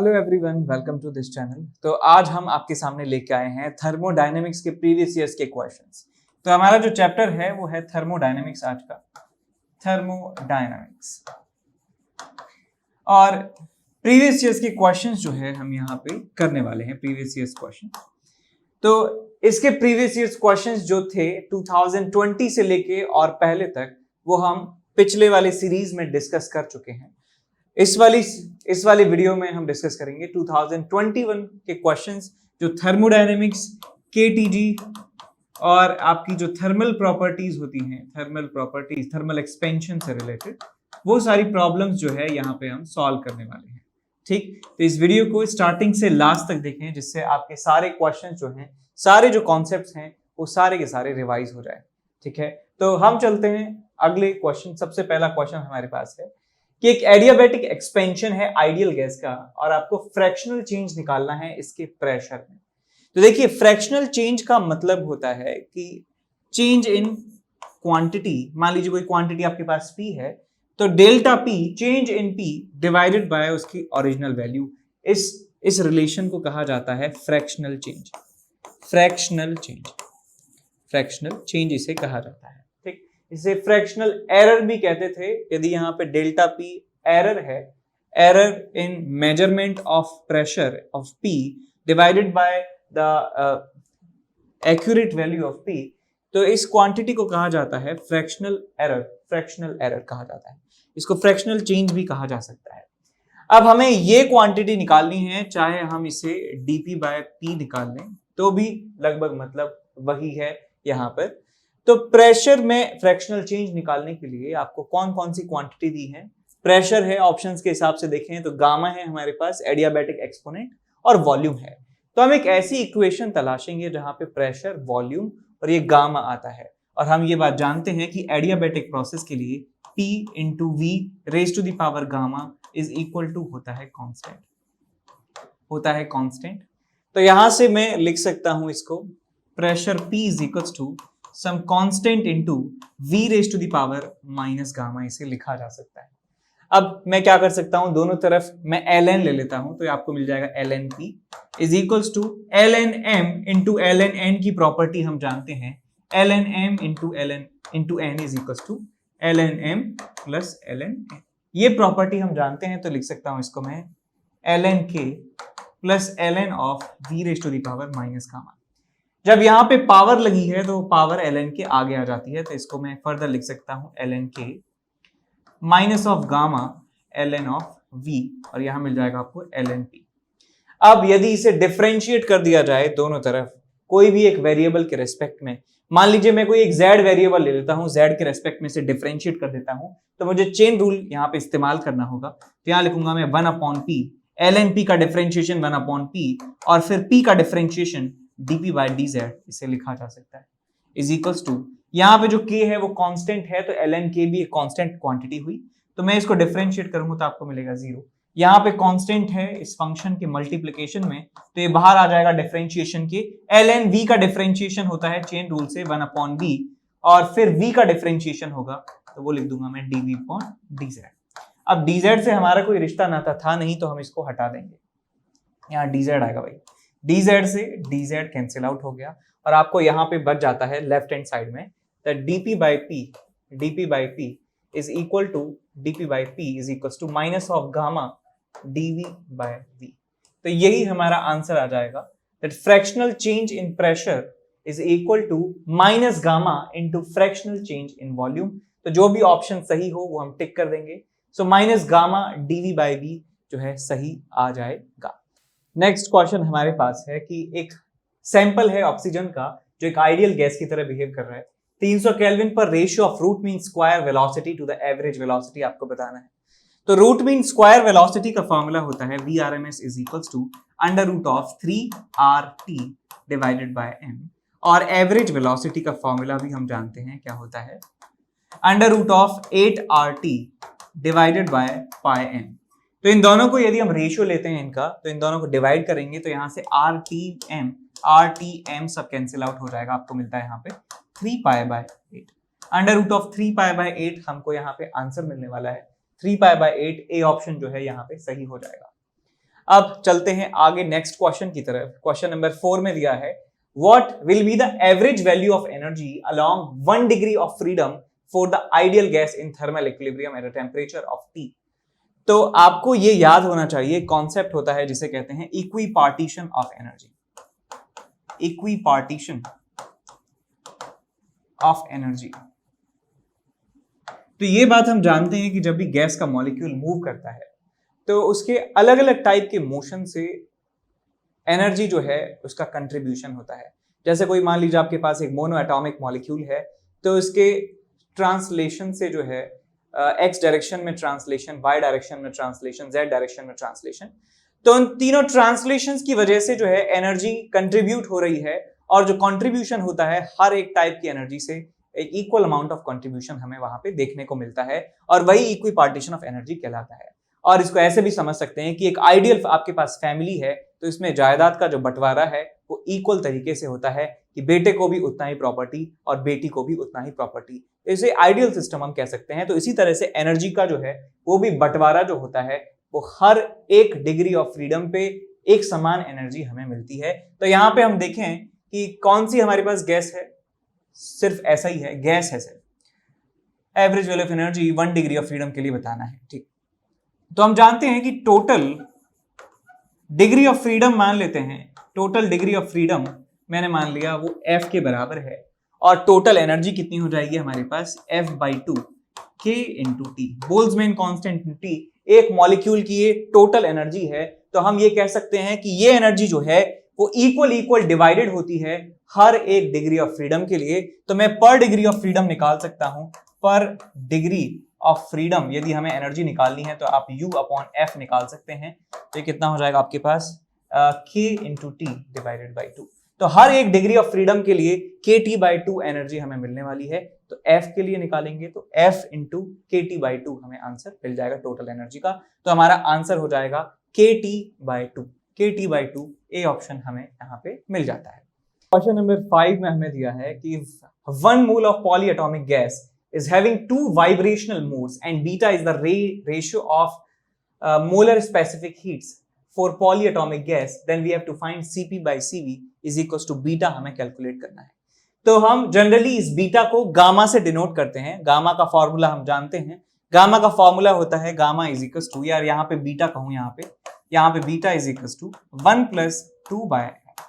Hello everyone, welcome to this channel. तो आज हम आपके सामने लेके आए हैं थर्मोडायनेमिक्स के प्रीवियस ईयर्स के क्वेश्चंस। तो हमारा जो चैप्टर है वो है थर्मोडायनेमिक्स आज का, थर्मोडायनेमिक्स। और प्रीवियस ईयर्स के क्वेश्चंस जो है हम यहाँ पे करने वाले हैं, प्रीवियस ईयर्स क्वेश्चन। तो इसके प्रीवियस ईयर्स क्वेश्चंस जो थे 2020 से लेके और पहले तक, वो हम पिछले वाले सीरीज में डिस्कस कर चुके हैं। इस वाली वीडियो में हम डिस्कस करेंगे 2021 के क्वेश्चंस जो थर्मोडायनेमिक्स, केटीजी और आपकी जो थर्मल प्रॉपर्टीज होती हैं, थर्मल एक्सपेंशन से रिलेटेड वो सारी प्रॉब्लम्स जो है यहाँ पे हम सॉल्व करने वाले हैं। ठीक, तो इस वीडियो को स्टार्टिंग से लास्ट तक देखें, जिससे आपके सारे क्वेश्चन जो हैं, सारे जो कॉन्सेप्ट्स हैं, वो सारे के सारे रिवाइज हो जाए। ठीक है, तो हम चलते हैं अगले क्वेश्चन। सबसे पहला क्वेश्चन हमारे पास है कि एक एडियाबैटिक एक्सपेंशन है आइडियल गैस का और आपको फ्रैक्शनल चेंज निकालना है इसके प्रेशर में। तो देखिए, फ्रैक्शनल चेंज का मतलब होता है कि चेंज इन क्वांटिटी। मान लीजिए कोई क्वांटिटी आपके पास P है, तो delta P change in P divided by उसकी ओरिजिनल वैल्यू। इस रिलेशन को कहा जाता है फ्रैक्शनल चेंज। फ्रैक्शनल चेंज इसे कहा जाता है। इसे फ्रैक्शनल एरर भी कहते थे। यदि यहाँ पे डेल्टा P एरर है, error in measurement of pressure of P divided by the accurate value of P, तो इस क्वांटिटी को कहा जाता है फ्रैक्शनल एरर कहा जाता है। इसको फ्रैक्शनल चेंज भी कहा जा सकता है। अब हमें ये क्वांटिटी निकालनी है, चाहे हम इसे dP बाय P निकाल लें तो भी लगभग मतलब वही है यहाँ पर। तो प्रेशर में फ्रैक्शनल चेंज निकालने के लिए आपको कौन कौन सी क्वांटिटी दी है? प्रेशर है, ऑप्शंस के हिसाब से देखें तो गामा है हमारे पास, एडियाबैटिक एक्सपोनेंट और वॉल्यूम है। तो हम एक ऐसी इक्वेशन तलाशेंगे जहां पे प्रेशर, वॉल्यूम और ये गामा आता है। और हम ये बात जानते हैं कि एडियाबैटिक प्रोसेस के लिए P into V raise to the power gamma is equal to होता है कांस्टेंट। तो यहां से मैं लिख सकता हूं इसको, pressure P is equal to some constant into v raise to the power minus gamma, इसे लिखा जा सकता है। अब मैं क्या कर सकता हूं, दोनों तरफ मैं ln ले लेता हूं, तो आपको मिल जाएगा ln p is equals to ln m into ln n की प्रॉपर्टी हम जानते हैं, ln m into n is equals to ln m plus ln n। ये प्रॉपर्टी हम जानते हैं, तो लिख सकता हूं इसको मैं ln k plus ln of v raise to the power minus gamma. जब यहाँ पे पावर लगी है तो पावर ln के आगे आ जाती है, तो इसको मैं फर्दर लिख सकता हूं ln के minus of gamma ln of v, और यहां मिल जाएगा आपको ln p। अब यदि इसे डिफरेंशिएट कर दिया जाए दोनों तरफ, कोई भी एक वेरिएबल के रेस्पेक्ट में, मान लीजिए मैं कोई एक z वेरिएबल ले लेता हूं, z के रेस्पेक्ट में से डिफरेंशिएट कर देता हूं, तो मुझे चेन रूल यहाँ पे इस्तेमाल करना होगा। तो यहाँ लिखूंगा मैं 1/p, ln p का डिफरेंशिएशन 1/p और फिर p का डिफरेंशिएशन dp बाय dz, इसे लिखा जा सकता है इज इक्वल्स टू, यहाँ पे जो k है वो कांस्टेंट है, तो ln k भी एक कांस्टेंट क्वांटिटी हुई, तो मैं इसको डिफरेंशिएट करूंगा तो आपको मिलेगा 0। यहाँ पे कांस्टेंट है इस फंक्शन के मल्टीप्लिकेशन में, तो ये बाहर आ जाएगा डिफरेंशिएशन के। ln v का डिफरेंशिएशन होता है चेन रूल से 1/v, और फिर v का डिफरेंशिएशन होगा तो वो लिख दूंगा मैं dv/dz। अब dz से हमारा कोई रिश्ता नाता था नहीं, तो हम इसको हटा देंगे, यहाँ dz आएगा भाई, dz से dz कैंसिल आउट हो गया और आपको यहाँ पे बच जाता है लेफ्ट हैंड साइड में dp by p is equal to minus of gamma dv by v। तो यही हमारा आंसर आ जाएगा, that fractional change in pressure is equal to minus gamma into fractional change in volume. तो जो भी option सही हो वो हम टिक कर देंगे। So minus gamma dv by v जो है सही आ जाएगा। नेक्स्ट क्वेश्चन हमारे पास है कि एक सैंपल है ऑक्सीजन का जो एक आइडियल गैस की तरह बिहेव कर रहा है। 300 केल्विन पर ratio of root mean square velocity to the average velocity आपको बताना है। तो रूट मीन स्क्वायर वेलोसिटी का फॉर्मूला होता है VRMS is equals to under root of 3RT divided by m, और एवरेज वेलोसिटी का फॉर्मूला भी हम जानते हैं क्या होता है, under root of 8RT divided by pi m। तो इन दोनों को यदि हम रेशियो लेते हैं इनका, तो इन दोनों को डिवाइड करेंगे तो यहाँ से RTM सब कैंसिल आउट हो जाएगा, आपको मिलता है यहाँ पे 3π/8 अंडर रूट ऑफ 3π/8। हमको यहाँ पे आंसर मिलने वाला है 3π/8। ए ऑप्शन जो है यहाँ पे सही हो जाएगा। अब चलते हैं आगे नेक्स्ट क्वेश्चन की तरफ। क्वेश्चन नंबर 4 में दिया है what will be the average value of energy along 1 degree of freedom for the ideal gas in thermal equilibrium at a temperature of T। तो आपको ये याद होना चाहिए, कॉन्सेप्ट होता है जिसे कहते हैं equipartition of energy. Equipartition of energy. तो ये बात हम जानते हैं कि जब भी गैस का मॉलिक्यूल मूव करता है तो उसके अलग अलग टाइप के मोशन से एनर्जी जो है उसका कंट्रीब्यूशन होता है। जैसे कोई मान लीजिए आपके पास एक मोनो एटॉमिक मॉलिक्यूल है, तो इसके ट्रांसलेशन से जो है एक्स डायरेक्शन में ट्रांसलेशन, वाई डायरेक्शन में ट्रांसलेशन, जेड डायरेक्शन में ट्रांसलेशन, तो उन तीनों ट्रांसलेशंस की वजह से जो है एनर्जी कंट्रीब्यूट हो रही है। और जो कंट्रीब्यूशन होता है हर एक टाइप की एनर्जी से एक इक्वल अमाउंट ऑफ कंट्रीब्यूशन हमें वहां पे देखने को मिलता है, और वही इक्विपार्टीशन ऑफ एनर्जी कहलाता है। और इसको ऐसे भी समझ सकते हैं कि एक आइडियल आपके पास फैमिली है तो इसमें जायदाद का जो बंटवारा है वो इक्वल तरीके से होता है कि बेटे को भी उतना ही प्रॉपर्टी और बेटी को भी उतना ही प्रॉपर्टी। इसे आइडियल सिस्टम हम कह सकते हैं। तो इसी तरह से एनर्जी का जो है वो भी बंटवारा जो होता है वो हर एक डिग्री ऑफ फ्रीडम पे एक समान एनर्जी हमें मिलती है। तो यहाँ पे हम देखें कि कौन सी हमारे पास गैस है, सिर्फ ऐसा ही है, गैस है सिर्फ। Average value of energy 1 degree of freedom के लिए बताना है, ठीक। तो हम जानते हैं कि टोटल डिग्री ऑफ फ्रीडम मान लेते हैं, टोटल डिग्री ऑफ फ्रीडम मैंने मान लिया वो F के बराबर है, और टोटल एनर्जी कितनी हो जाएगी हमारे पास F/2 K × T, Boltzmann constant T एक मॉलिक्यूल की ये टोटल एनर्जी है। तो हम ये कह सकते हैं कि ये एनर्जी जो है वो इक्वल डिवाइडेड होती है हर एक डिग्री ऑफ फ्रीडम के लिए। तो मैं पर डिग्री ऑफ फ्रीडम निकाल सकता हूं, पर डिग्री ऑफ फ्रीडम यदि हमें एनर्जी निकालनी है तो आप U/F निकाल सकते हैं। तो कितना हो जाएगा आपके पास K × T डिवाइडेड बाई 2। तो हर एक डिग्री ऑफ फ्रीडम के लिए KT/2 एनर्जी हमें मिलने वाली है। तो F के लिए निकालेंगे तो F × KT/2 हमें आंसर मिल जाएगा टोटल एनर्जी का। तो हमारा आंसर हो जाएगा KT/2। KT/2 ए ऑप्शन हमें यहाँ पे मिल जाता है। क्वेश्चन नंबर 5 में हमें दिया है कि 1 mole of polyatomic gas is having 2 vibrational modes and beta is the ratio of molar specific heats for polyatomic gas, then we have to find Cp/Cv is equals to beta हमें calculate करना है। तो हम generally इस beta को gamma से denote करते हैं। गामा का फॉर्मूला हम जानते हैं, गामा का फॉर्मूला होता है गामा इज इक्वल्स टू, यार यहाँ पे बीटा कहूँ, यहाँ पे beta is equals to 1 + 2/f।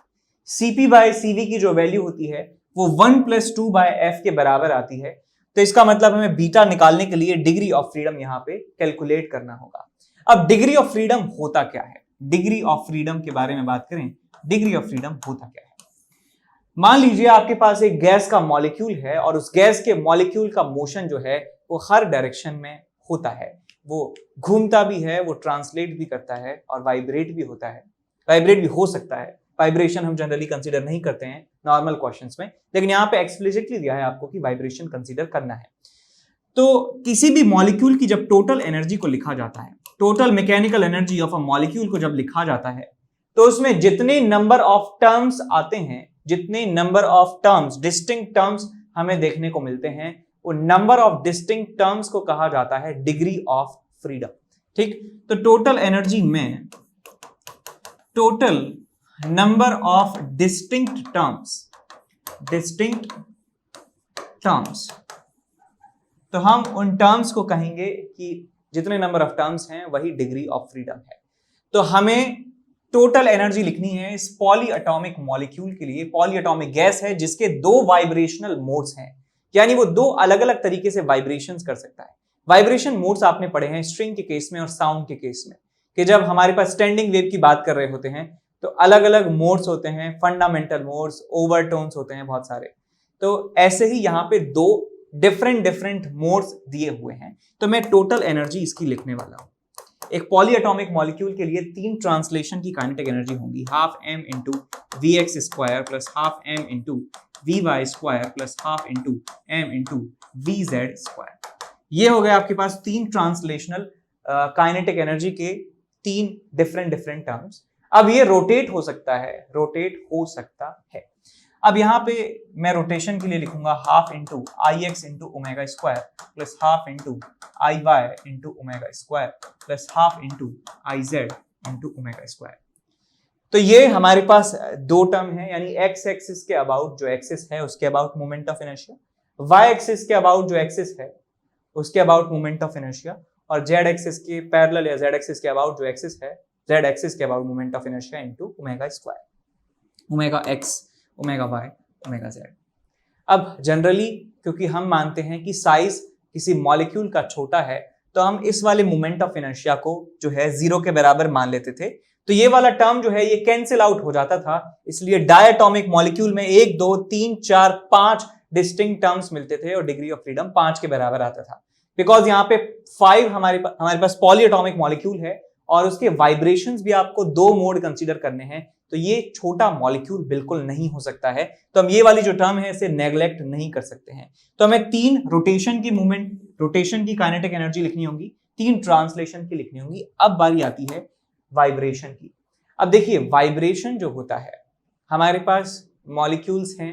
Cp/Cv की जो वैल्यू होती है वो 1 + 2/f के बराबर आती है। तो इसका मतलब हमें बीटा निकालने के लिए डिग्री ऑफ फ्रीडम यहाँ पे कैलकुलेट करना होगा। अब डिग्री ऑफ फ्रीडम होता क्या है, डिग्री ऑफ फ्रीडम के बारे में बात करें, डिग्री ऑफ फ्रीडम होता क्या है। मान लीजिए आपके पास एक गैस का मॉलिक्यूल है और उस गैस के मॉलिक्यूल का मोशन जो है वो हर डायरेक्शन में होता है, वो घूमता भी है, वो ट्रांसलेट भी करता है और वाइब्रेट भी होता है, वाइब्रेट भी हो सकता है। वाइब्रेशन हम जनरली कंसीडर नहीं करते हैं नॉर्मल क्वेश्चंस में, लेकिन यहाँ पे एक्सप्लिसिटली दिया है आपको कि वाइब्रेशन कंसीडर करना है। तो किसी भी मॉलिक्यूल की जब टोटल एनर्जी को लिखा जाता है, total mechanical energy of a molecule को जब लिखा जाता है, तो उसमें जितने नंबर ऑफ टर्म्स आते हैं, जितने number of terms, distinct terms हमें देखने को मिलते हैं, वो नंबर ऑफ डिस्टिंक्ट टर्म्स को कहा जाता है डिग्री ऑफ फ्रीडम, ठीक। तो टोटल एनर्जी में total number of distinct terms, तो हम उन टर्म्स को कहेंगे कि जितने नंबर ऑफ टर्म्स हैं वही डिग्री ऑफ फ्रीडम है। तो हमें टोटल एनर्जी लिखनी है इस पॉलीएटॉमिक मॉलिक्यूल के लिए। पॉलीएटॉमिक गैस है जिसके 2 वाइब्रेशनल मोड्स हैं, यानी वो 2 अलग अलग तरीके से वाइब्रेशंस कर सकता है। वाइब्रेशन मोड्स आपने पढ़े हैं स्ट्रिंग के केस में और साउंड के केस में, कि जब हमारे पास स्टैंडिंग वेव की बात कर रहे होते हैं तो अलग अलग मोड्स होते हैं, फंडामेंटल मोड्स, ओवरटोन्स होते हैं बहुत सारे। तो ऐसे ही यहाँ पे 2 डिफरेंट मोड्स दिए हुए हैं। तो मैं टोटल एनर्जी इसकी लिखने वाला हूं। एक पॉलीएटॉमिक मॉलिक्यूल के लिए 3 ट्रांसलेशन की काइनेटिक एनर्जी होंगी, 12m × Vx² + 12m × Vy² + 12m × Vz²। ये हो गया आपके पास 3 ट्रांसलेशनल काइनेटिक एनर्जी के 3 डिफरेंट टर्म्स। अब ये रोटेट हो सकता है, अब यहाँ पे मैं रोटेशन के लिए लिखूंगा 12 × Ix × ω² + 12 × Iy × ω² + 12 × Iz into omega square. तो ये हमारे पास दो टर्म है, यानी एक्स एक्सिस के अबाउट जो एक्सिस है उसके about moment of inertia, y axis के अबाउट जो एक्सिस है उसके अबाउट मोमेंट ऑफ इनर्शिया, और जेड एक्सिस के पैरेलल या जेड एक्सिस के अबाउट जो एक्सिस है, जेड एक्सिस के about moment of inertia into omega square, omega x, omega y, omega z. अब जनरली क्योंकि हम मानते हैं कि साइज किसी मॉलिक्यूल का छोटा है, तो हम इस वाले मोमेंट ऑफ इनर्शिया को जो है 0 के बराबर मान लेते थे, तो ये वाला टर्म जो है ये कैंसिल आउट हो जाता था। इसलिए डायटोमिक मॉलिक्यूल में 1 2 3 4 5 डिस्टिंक्ट टर्म्स मिलते थे और डिग्री ऑफ फ्रीडम 5 के बराबर आता था। बिकॉज यहाँ पे 5 हमारे पास पॉलीएटॉमिक मॉलिक्यूल है और उसके वाइब्रेशंस भी आपको 2 मोड कंसीडर करने हैं, तो ये छोटा मॉलिक्यूल बिल्कुल नहीं हो सकता है। तो हम ये वाली जो टर्म है इसे नेग्लेक्ट नहीं कर सकते हैं। तो हमें 3 रोटेशन की मूवमेंट, रोटेशन की काइनेटिक एनर्जी लिखनी होगी, 3 ट्रांसलेशन की लिखनी होगी। अब बारी आती है वाइब्रेशन की। अब देखिए वाइब्रेशन जो होता है, हमारे पास मॉलिक्यूल्स हैं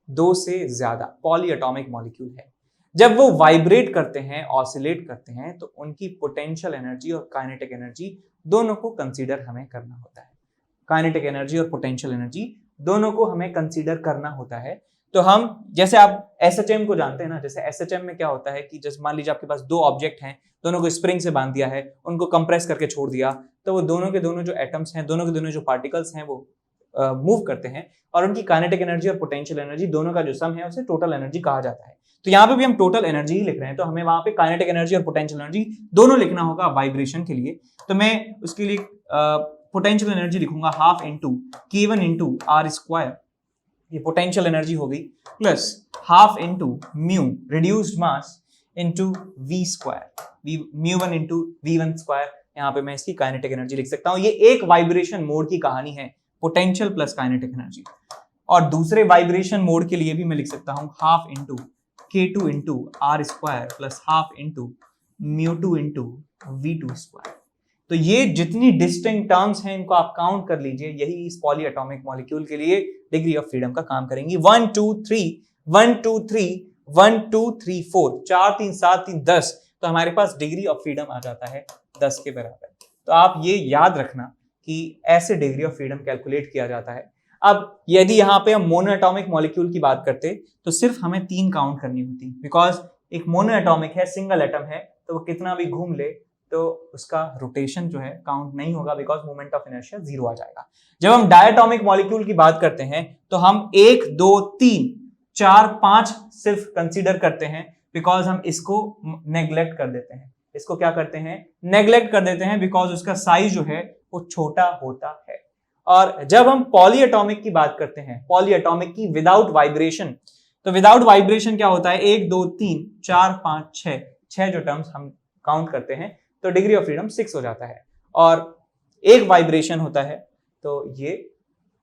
2 से ज्यादा, पॉलीएटॉमिक मॉलिक्यूल है। जब वो वाइब्रेट करते हैं, ऑसिलेट करते हैं, तो उनकी पोटेंशियल एनर्जी और काइनेटिक एनर्जी दोनों को कंसीडर हमें करना होता है। काइनेटिक एनर्जी और पोटेंशियल एनर्जी दोनों को हमें कंसीडर करना होता है। तो हम जैसे आप एसएचएम को जानते हैं ना, जैसे एसएचएम में क्या होता है कि जैसे मान लीजिए आपके पास 2 ऑब्जेक्ट हैं, दोनों को स्प्रिंग से बांध दिया है, उनको कंप्रेस करके छोड़ दिया, तो वो दोनों के दोनों जो एटम्स हैं, दोनों के दोनों जो पार्टिकल्स हैं वो मूव करते हैं और उनकी काइनेटिक एनर्जी और पोटेंशियल एनर्जी दोनों का जो सम है उसे टोटल एनर्जी कहा जाता है। तो यहाँ पे भी हम टोटल एनर्जी ही लिख रहे हैं, तो हमें वहां पे काइनेटिक एनर्जी और पोटेंशियल एनर्जी दोनों लिखना होगा वाइब्रेशन के लिए। तो मैं उसके लिए पोटेंशियल एनर्जी लिखूंगा half into K1 into R square, ये पोटेंशियल एनर्जी हो गई, plus half into mu reduced mass into V square, mu one into V1 square. यहाँ पे मैं इसकी काइनेटिक एनर्जी लिख सकता हूँ। ये एक वाइब्रेशन मोड की कहानी है, पोटेंशियल प्लस काइनेटिक एनर्जी। और दूसरे वाइब्रेशन मोड के लिए भी मैं लिख सकता हूँ half into K2 into R square plus half into mu two into V2 square. तो ये जितनी डिस्टिंक्ट टर्म्स हैं इनको आप काउंट कर लीजिए, यही इस पॉलीएटॉमिक मॉलिक्यूल के लिए डिग्री ऑफ फ्रीडम का काम करेंगी। 1 2 3 1 2 3 1 2 3 4 4 3 7 3 10, तो हमारे पास डिग्री ऑफ फ्रीडम आ जाता है 10 के बराबर। तो आप ये याद रखना कि ऐसे डिग्री ऑफ फ्रीडम कैलकुलेट किया जाता है। अब यदि यहाँ पे हम मोनोएटॉमिक मॉलिक्यूल की बात करते तो सिर्फ हमें 3 काउंट करनी होती, बिकॉज एक मोनोएटॉमिक है, सिंगल एटम है, तो वो कितना भी घूम ले तो उसका रोटेशन जो है काउंट नहीं होगा, बिकॉज मोमेंट ऑफ इनर्शिया 0 आ जाएगा। जब हम डायटोमिक मॉलिक्यूल की बात करते हैं तो हम 1 2 3 4 5 सिर्फ कंसीडर करते हैं, बिकॉज हम इसको नेग्लेक्ट कर देते हैं। इसको क्या करते हैं? नेग्लेक्ट कर देते हैं, बिकॉज उसका साइज जो है वो छोटा होता है। और जब हम पॉलीएटॉमिक की बात करते हैं, पॉलीएटॉमिक की विदाउट वाइब्रेशन, तो विदाउट वाइब्रेशन क्या होता है? 1 2 3 4 5 6 जो टर्म्स हम काउंट करते हैं तो डिग्री ऑफ फ्रीडम 6 हो जाता है। और एक वाइब्रेशन होता है, तो ये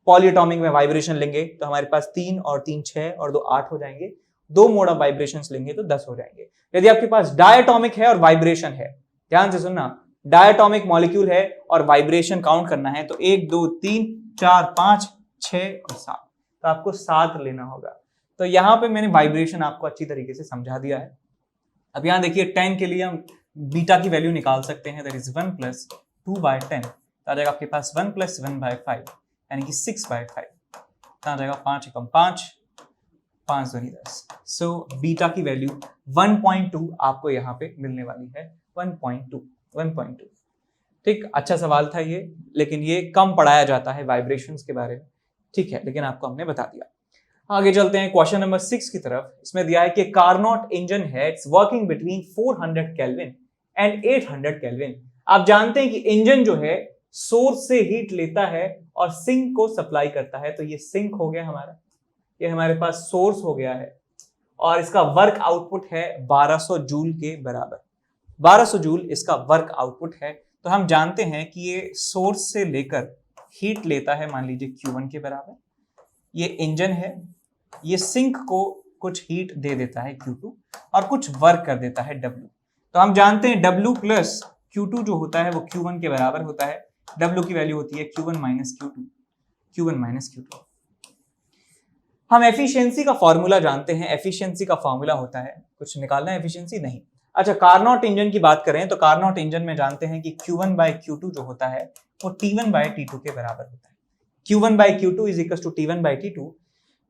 पॉलीएटॉमिक में वाइब्रेशन लेंगे तो हमारे पास 3 और 3 6 और 2 8 हो जाएंगे। 2 मोड ऑफ वाइब्रेशंस लेंगे तो 10 हो जाएंगे। यदि आपके पास डायटोमिक है और वाइब्रेशन है, ध्यान से सुनना, डायटोमिक मॉलिक्यूल है और वाइब्रेशन काउंट करना है, तो 1 2 3 4 5 6 और 7, तो आपको 7 लेना होगा। तो यहाँ पे मैंने वाइब्रेशन आपको अच्छी तरीके से समझा दिया है। अब यहाँ देखिए 10 के लिए हम बीटा की वैल्यू निकाल सकते हैं, दैट इज 1 प्लस 2/10, तो आ जाएगा आपके पास 1 प्लस 1/5 यानी कि 6/5, तो आ जाएगा 5 एकम 5 5 दूनी 10। सो बीटा की वैल्यू 1.2 आपको यहाँ पे मिलने वाली है, 1.2। ठीक, अच्छा सवाल था ये, लेकिन ये कम पढ़ाया जाता है वाइब्रेशंस के बारे में, ठीक है, लेकिन आपको हमने बता दिया। आगे चलते हैं क्वेश्चन नंबर 6 की तरफ। इसमें दिया है कि कार्नोट इंजन है, it's working between 400 kelvin and 800 kelvin. आप जानते हैं कि इंजन जो है सोर्स से हीट लेता है और सिंक को सप्लाई करता है, तो ये सिंक हो गया हमारा, ये हमारे पास सोर्स हो गया है, और इसका वर्क आउटपुट है 1200 जूल के बराबर। 1200 जूल इसका वर्क आउटपुट है। तो हम जानते हैं कि ये सोर्स से लेकर हीट लेता है, मान लीजिए Q1 के बराबर। ये इंजन है, ये सिंक को कुछ हीट दे देता है Q2 और कुछ वर्क कर देता है W। तो हम जानते हैं W प्लस Q2 जो होता है वो Q1 के बराबर होता है। W की वैल्यू होती है Q1 माइनस Q2। हम एफिशिएंसी का फॉर्मूला जानते हैं। एफिशिएंसी का फॉर्मूला होता है, कुछ निकालना है एफिशिएंसी नहीं, अच्छा, कार्नोट इंजन की बात करें तो कार्नोट इंजन में जानते हैं कि Q1 by Q2 जो होता है वो T1 by T2 के बराबर होता है। Q1 by Q2 is equal to T1 by T2।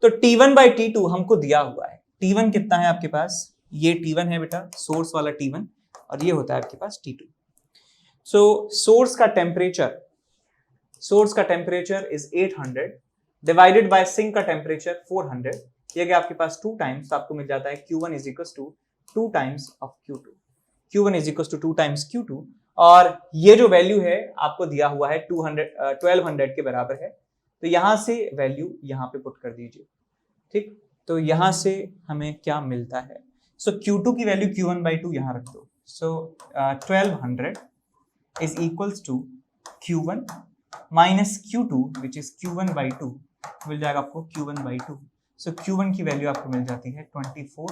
तो T1 by T2 हमको दिया हुआ है। T1 कितना है आपके पास? ये T1 है बेटा, सोर्स वाला T1, और ये होता है आपके पास T2। सो सोर्स का temperature is 800 divided by sink का टेम्परेचर 400। ये गया आपके पास 2 टाइम्स, तो आपको मिल जाता है Q1 is equal to 2 times of Q2। Q1 is equal to 2 times Q2, और ये जो वैल्यू है आपको दिया हुआ है 1200 के बराबर है। तो यहां से वैल्यू यहां पे पुट कर दीजिए, ठीक। तो यहां से हमें क्या मिलता है? सो Q2 की वैल्यू Q1 by 2 यहां रख दो। So 1200 is equals to Q1 minus Q2 which is Q1 by 2, मिल जाएगा आपको Q1 by 2। सो Q1 की वैल्यू आपको मिल जाती है 2400,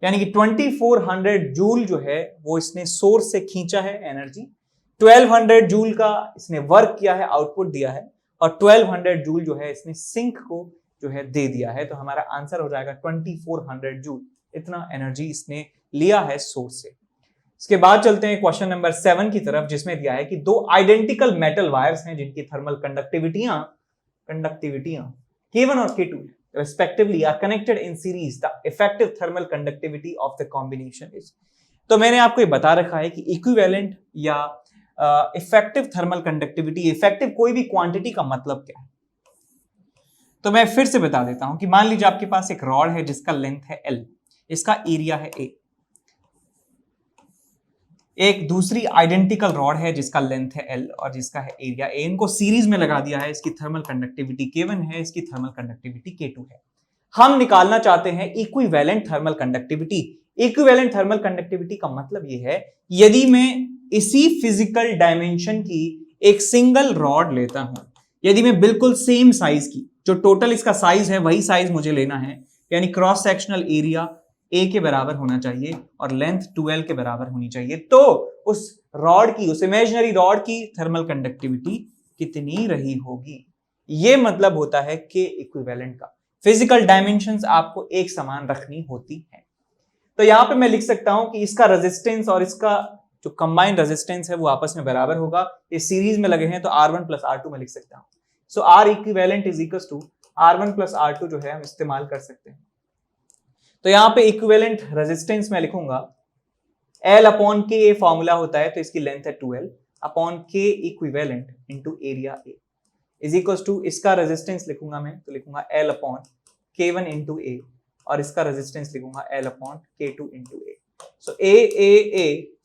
यानी कि 2400 जूल जो है वो इसने सोर्स से खींचा है एनर्जी, 1200 जूल का इसने वर्क किया है, आउटपुट दिया है, और 1200 जूल जो है इसने सिंक को जो है दे दिया है। तो हमारा आंसर हो जाएगा 2400 जूल, इतना एनर्जी इसने लिया है सोर्स से। इसके बाद चलते हैं क्वेश्चन नंबर 7 की तरफ, जिसमें दिया है कि दो आइडेंटिकल मेटल वायर्स हैं जिनकी थर्मल कंडक्टिविटियां K1 और K2 respectively are connected in series. The effective thermal conductivity of the combination is. तो मैंने आपको ये बता रखा है कि इक्विवेलेंट या इफेक्टिव थर्मल कंडक्टिविटी, इफेक्टिव कोई भी क्वांटिटी का मतलब क्या है। तो मैं फिर से बता देता हूं कि मान लीजिए आपके पास एक रॉड है जिसका लेंथ है L, इसका एरिया है A। एक दूसरी आइडेंटिकल रॉड है जिसका लेंथ है L और जिसका है एरिया A। इनको सीरीज में लगा दिया है, इसकी थर्मल कंडक्टिविटी K1 है, इसकी थर्मल कंडक्टिविटी K2 है। हम निकालना चाहते हैं equivalent thermal conductivity. Equivalent thermal conductivity का मतलब यह है, यदि मैं इसी फिजिकल डायमेंशन की एक सिंगल रॉड लेता हूं, यदि मैं बिल्कुल सेम साइज की, जो टोटल इसका साइज है वही साइज मुझे लेना है, यानी क्रॉस सेक्शनल एरिया A के बराबर होना चाहिए और लेंथ 2L के बराबर होनी चाहिए, तो उस रॉड की, उस इमेजिनरी रॉड की थर्मल कंडक्टिविटी कितनी रही होगी। ये मतलब होता है कि इक्विवेलेंट का फिजिकल डायमेंशंस आपको एक समान रखनी होती है। तो यहां पे मैं लिख सकता हूं कि इसका रेजिस्टेंस और इसका जो कंबाइंड रेजिस्टेंस है वो आपस में बराबर होगा। ये सीरीज में लगे हैं तो R1 प्लस R2 में लिख सकता हूं। So R equivalent is equal to R1 plus R2 जो है हम इस्तेमाल कर सकते हैं। तो यहां पे इक्विवेलेंट रेजिस्टेंस में लिखूंगा L अपॉन K, ये फॉर्मूला होता है, तो इसकी लेंथ है 2L upon K equivalent into area A is equal to, इसका रेजिस्टेंस लिखूंगा मैं तो लिखूंगा L upon K1 into A, और इसका रेजिस्टेंस लिखूंगा L upon K2 into A। So A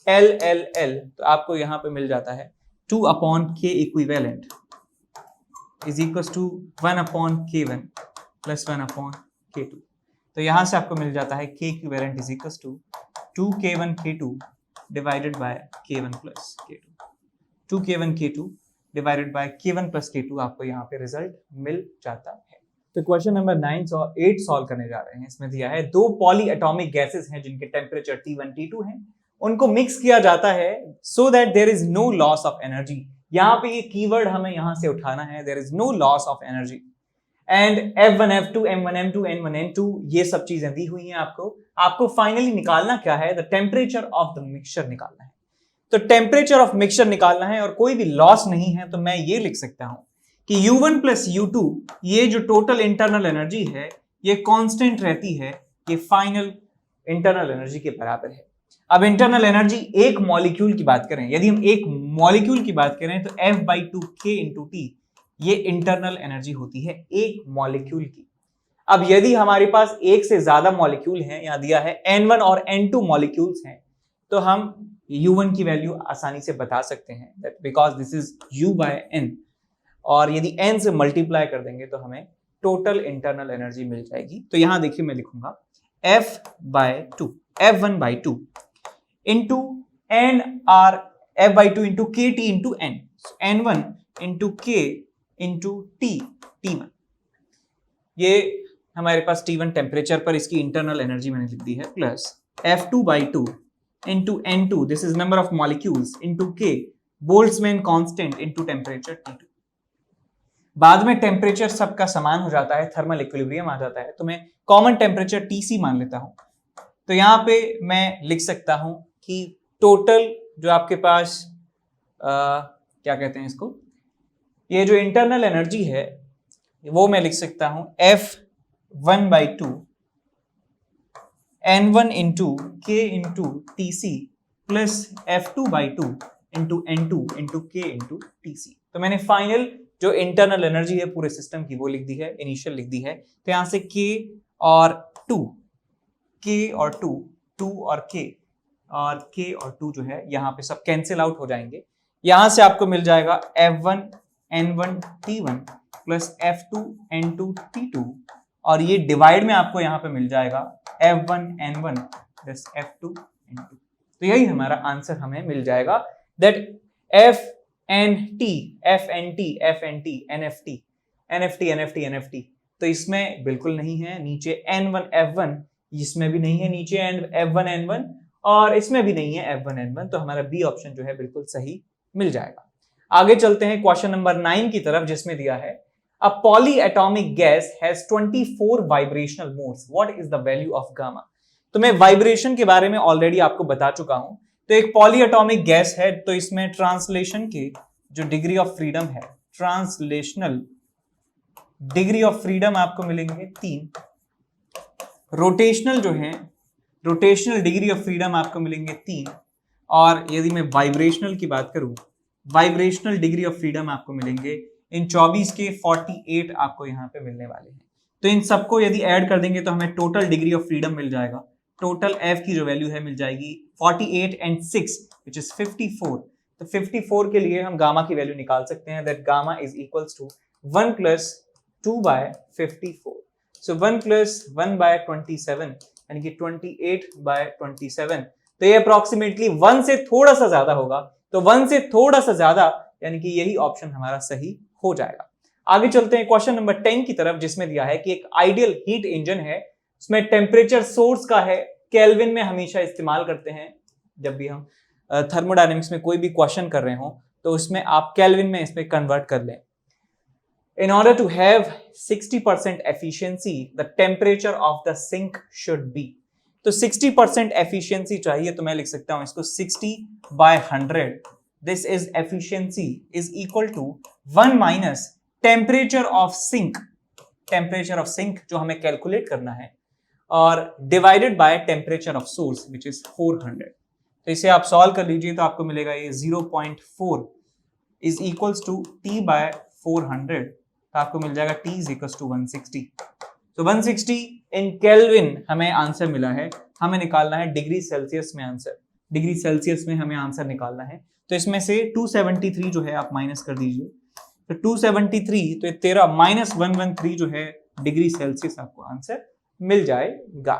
L L L, तो आपको यहां पे मिल जाता है 2 upon K equivalent is equal to 1 upon K1 plus 1 upon K2। तो यहां से आपको मिल जाता है K equivalent is equal to 2K1 K2 divided by K1 plus K2। 2K1 K2 divided by K1 plus K2 आपको यहाँ पे रिजल्ट मिल जाता है। तो क्वेश्चन नंबर 9 और 8 सॉल्व करने जा रहे हैं। इसमें दिया है दो पॉली एटॉमिक गैसेस हैं जिनके टेम्परेचर T1 T2 हैं, उनको मिक्स किया जाता है so that there is no loss of energy. यहाँ पे ये कीवर्ड हमें यहां से उठाना है, there is no loss of energy. And F1 F2 M1 M2 N1 N2 ये सब चीजें दी हुई हैं आपको फाइनली निकालना क्या है, the temperature of the mixture निकालना है। तो टेम्परेचर ऑफ मिक्सचर निकालना है और कोई भी लॉस नहीं है, तो मैं ये लिख सकता हूं कि U1 प्लस U2, ये जो टोटल इंटरनल एनर्जी है ये कांस्टेंट रहती है, ये फाइनल इंटरनल एनर्जी के बराबर है। अब इंटरनल एनर्जी एक मॉलिक्यूल की बात करें, यदि हम एक मॉलिक्यूल की बात करें तो F/2K इंटू T, ये इंटरनल एनर्जी होती है एक मॉलिक्यूल की। अब यदि हमारे पास एक से ज्यादा मॉलिक्यूल हैं, यहां दिया है N1 और N2 मॉलिक्यूल्स हैं, तो हम U1 की वैल्यू आसानी से बता सकते हैं, that because this is U by N, और यदि N से मल्टीप्लाई कर देंगे तो हमें टोटल इंटरनल एनर्जी मिल जाएगी। तो यहां देखिए मैं लिखूंगा F1/2 into F/2 into KT into N, N1 into K into T1। ये हमारे पास T1 टेम्परेचर पर इसकी इंटरनल एनर्जी मैंने लिख दी है, plus F2/2 into N2, this is number of molecules, into K Boltzmann constant into temperature T2। बाद में temperature सबका समान हो जाता है, थर्मल इक्विलिब्रियम आ जाता है, तो मैं कॉमन टेम्परेचर TC मान लेता हूं। तो यहाँ पे मैं लिख सकता हूं कि टोटल जो आपके पास क्या कहते हैं इसको, ये जो इंटरनल एनर्जी है वो मैं लिख सकता हूं F1/2 N1 into K into TC plus F2/2 into N2 into K into TC। तो मैंने फाइनल जो इंटरनल एनर्जी है पूरे सिस्टम की वो लिख दी है, इनिशियल लिख दी है। तो यहां से K और 2 और K और 2 जो है यहाँ पे सब कैंसिल आउट हो जाएंगे। यहां से आपको मिल जाएगा F1 N1 T1 plus F2 N2 T2 और ये डिवाइड में आपको यहाँ पे मिल जाएगा F1 N1 plus F2 N2। तो यही हमारा आंसर हमें मिल जाएगा, दैट FNT तो इसमें बिल्कुल नहीं है। नीचे N1 F1 इसमें भी नहीं है, नीचे F1 N1 और इसमें भी नहीं है F1 N1। तो हमारा बी ऑप्शन जो है बिल्कुल सही मिल जाएगा। आगे चलते हैं क्वेश्चन नंबर 9 की तरफ, जिसमें दिया है a polyatomic gas has 24 vibrational modes, what is the value of gamma. तो मैं वाइब्रेशन के बारे में ऑलरेडी आपको बता चुका हूं। तो एक पॉलीएटॉमिक गैस है, तो इसमें ट्रांसलेशन के जो डिग्री ऑफ फ्रीडम है, ट्रांसलेशनल डिग्री ऑफ फ्रीडम आपको मिलेंगे 3। रोटेशनल जो है, रोटेशनल डिग्री ऑफ फ्रीडम आपको मिलेंगे 3। और यदि मैं वाइब्रेशनल की बात करूं, वाइब्रेशनल डिग्री ऑफ फ्रीडम आपको मिलेंगे इन 24 के 48 आपको यहाँ पे मिलने वाले हैं। तो इन सबको यदि ऐड कर देंगे तो हमें टोटल डिग्री ऑफ फ्रीडम मिल जाएगा। टोटल F की जो वैल्यू है मिल जाएगी 48 एंड 6 विच इज 54। तो 54 के लिए हम गामा की वैल्यू निकाल सकते हैं, that gamma is equals to 1 + 2/54। So 1 + 1/27 यानी कि 28/27। तो ये अप्रोक्सीमेटली 1 से थोड़ा सा ज्यादा होगा। तो 1 से थोड़ा सा ज्यादा यानी कि यही ऑप्शन हमारा सही हो जाएगा। आगे चलते हैं क्वेश्चन नंबर 10 की तरफ, जिसमें दिया है कि एक आइडियल हीट इंजन है, उसमें टेम्परेचर सोर्स का है केल्विन में हमेशा इस्तेमाल करते हैं। जब भी हम थर्मोडायनेमिक्स में कोई भी क्वेश्चन कर रहे हो तो उसमें आप केल्विन में इसमें कन्वर्ट कर लें। In order to have 60% efficiency, the temperature of the sink should be। तो 60% efficiency चाहिए, तो मैं लिख सकता हूं इसको 60/100। This is efficiency is equal to 1 minus temperature of sink, temperature of sink जो हमें कैलकुलेट करना है, और divided by temperature of source which is 400। तो इसे आप सॉल्व कर लीजिए तो आपको मिलेगा ये 0.4 is equals to T/400। तो आपको मिल जाएगा T is equals to 160। तो 160 इन केल्विन हमें आंसर मिला है। हमें निकालना है डिग्री सेल्सियस में आंसर, डिग्री सेल्सियस में हमें आंसर निकालना है। तो इसमें से 273 जो है आप माइनस कर दीजिए। तो 273 तो 13 -113 जो है डिग्री सेल्सियस आपको आंसर मिल जाएगा।